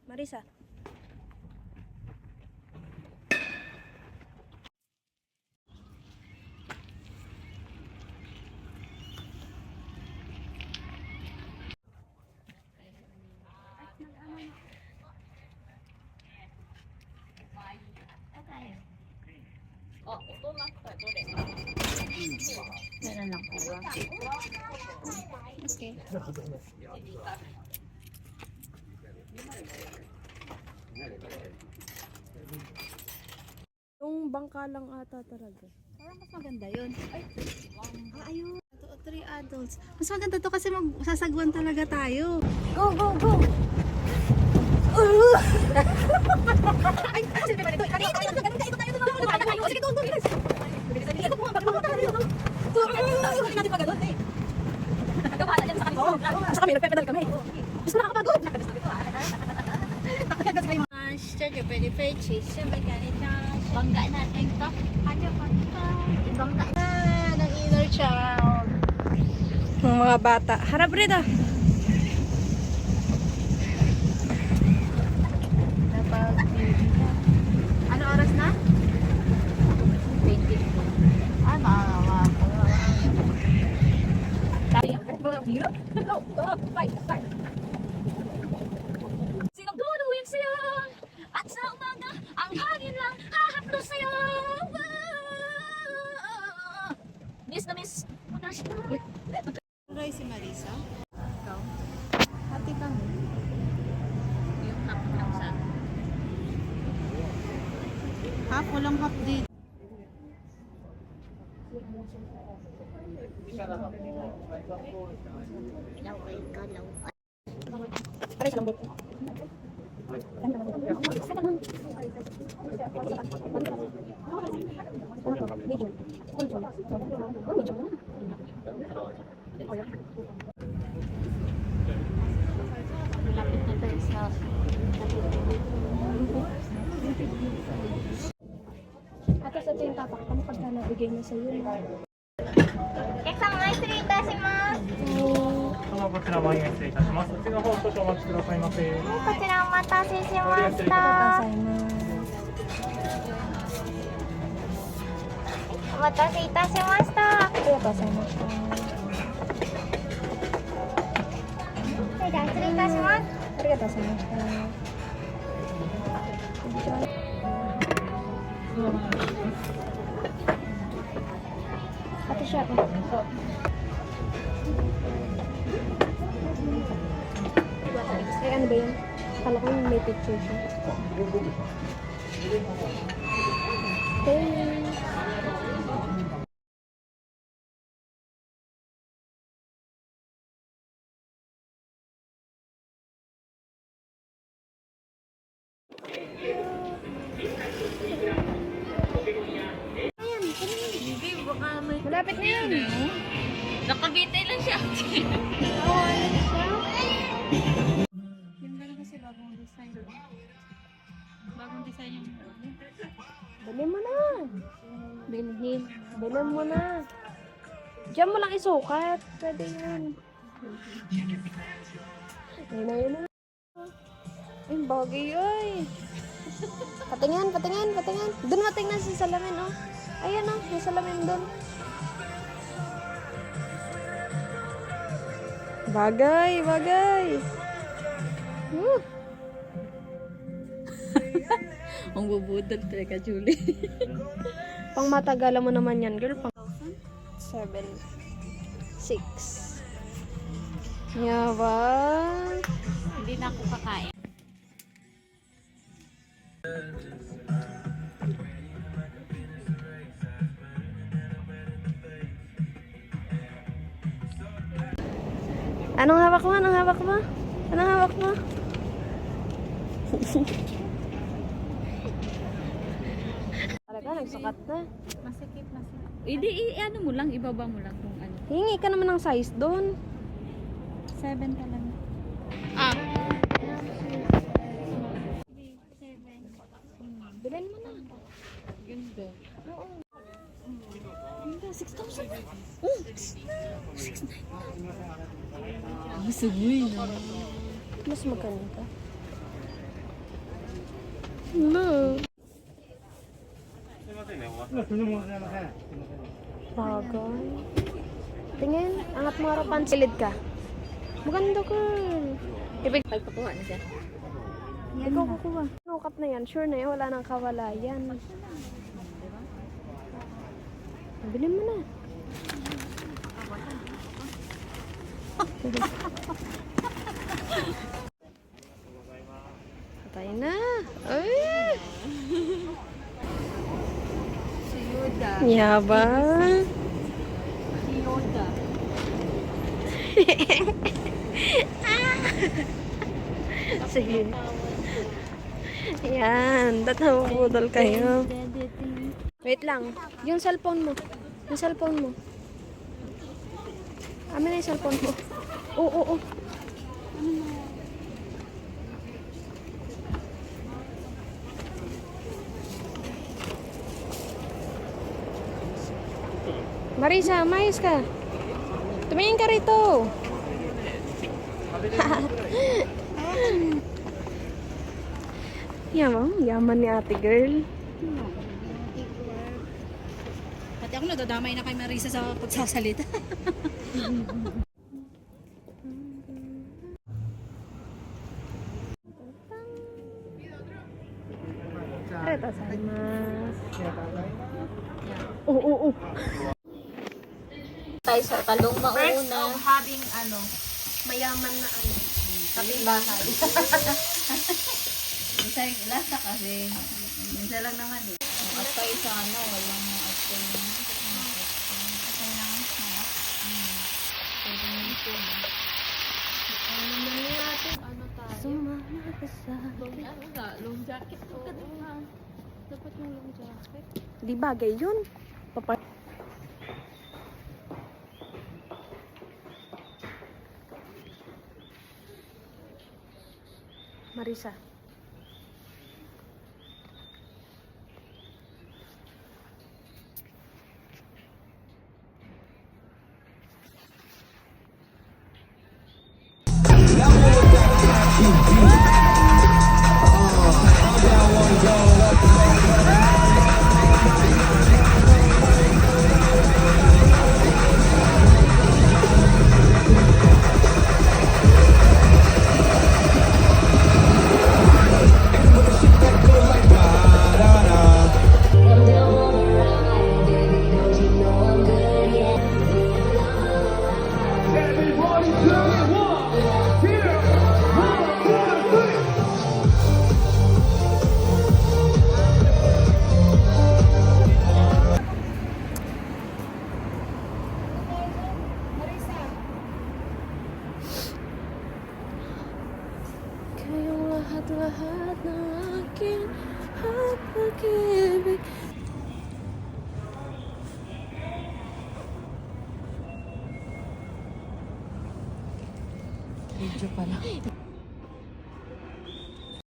Marisa. Meron lang po ba? Okay. Yung bangka lang ata talaga. Parang mas maganda yun. Ay, ayun. 2 or 3 adults. Mas maganda to kasi magsasagwan talaga tayo. Go, go, go! Ay, sige ba nito? Kanina tayo, ganun tayo tayo. Sige, go, go. Sige, go, bakit mo tayo? Hindi natin pa ganun eh. Nagkabala dyan sa kanila. Sa kami, nagpepedal kami. Gusto nakakapagod. Siyempre, pwede purchase. Siyempre, ganito. Bangga natin ito. Ano pa ito? Bangga na ng inner child. Ng mga bata. Harap rin ah. Ano oras na? 22. Ah, maawa ko. Sinong duduwin sa'yo? At sa umaga, ang hangin lang hahaplo sa'yo. Miss na miss. Ay, si Marisa. Ikaw? Hati kami. Yung half lang sa half, walang half din. Pare sa lambot. Malapit na tayo sa Ate sa yung tapak ka pagka nabigay na sa'yo. Isang ice cream si Ma. そのこちら万円失礼いたします。そっちの方少々お待ちくださいませ。こちらお待たせしましおた。お待たせいたしました。ありがとうございました。それでは失礼いたします。ありがとうございました。Ate siya. Ay, ano ba yun? Kala ko may picture siya. Okay. Hindi, baka may... Malapit na yan. Nakabitay lang siya. Oo, ano siya? Yung lang kasi bagong design. Bagong design yung... Bilhin mo na. Bilhin. Bilhin mo na. Diyan mo lang isukat. Pwede yun. Ayun na yun na. Ay, bagay ay. Patingin, patingin, patingin. Doon mo tingnan sa salamin, oh. Ayan, oh. Yung salamin doon. Bagay, bagay. Woo. Ang bubudol talaga, Julie. Pang matagalan mo naman yan, girl. Pang 7, 6. Yaman. Hindi na ako kakain. Anong hawak mo? Anong hawak mo? Anong hawak mo? Talaga, nagsukat na. Masikip, masikip. Hindi, ano mo lang, ibaba mo lang kung ano. Hingi ka naman ng size doon. 7 talaga. Ah. Bilhin mo na. Ganda. Oo. Ganda, 6,000 na. Oh! 6,900. Ang sugoy na. Mas maganda. No. すみませんね、お待たせ。とんでもございません。 Bagay. Tingin, angat mo harapan, silid ka. Maganda, girl. Ibig, Pagpakuha na siya. ikaw kukuha. Nukat na yan, sure na yan, wala nang kawalayan. Bilhin mo na. Patay na. Ay! Si Yoda. Yabang. Si Yoda. Sige. Yan, tatawudol kayo. Wait lang. Yung cellphone mo. Yung cellphone mo. Amin na yung cellphone mo. Oo. Marisa, mais ka. Tumingin ka rito. Yaman ni ate girl. Pati ako nadadamay na kay Marisa sa pagsasalita. Reta sama. Oo. Tayo sa talong mauna. Having mayaman na kapitbahay. Minsan lasa kasi. Minsan lang naman eh. At tayo sa walang mga atay naman. Atay naman siya. Pwede nyo ito. Sumama ka sa Long jacket ko. Dapat yung long jacket. Di bagay yun. Marisa. Kayong lahat-lahat ng akin at pag-ibig. Video pala.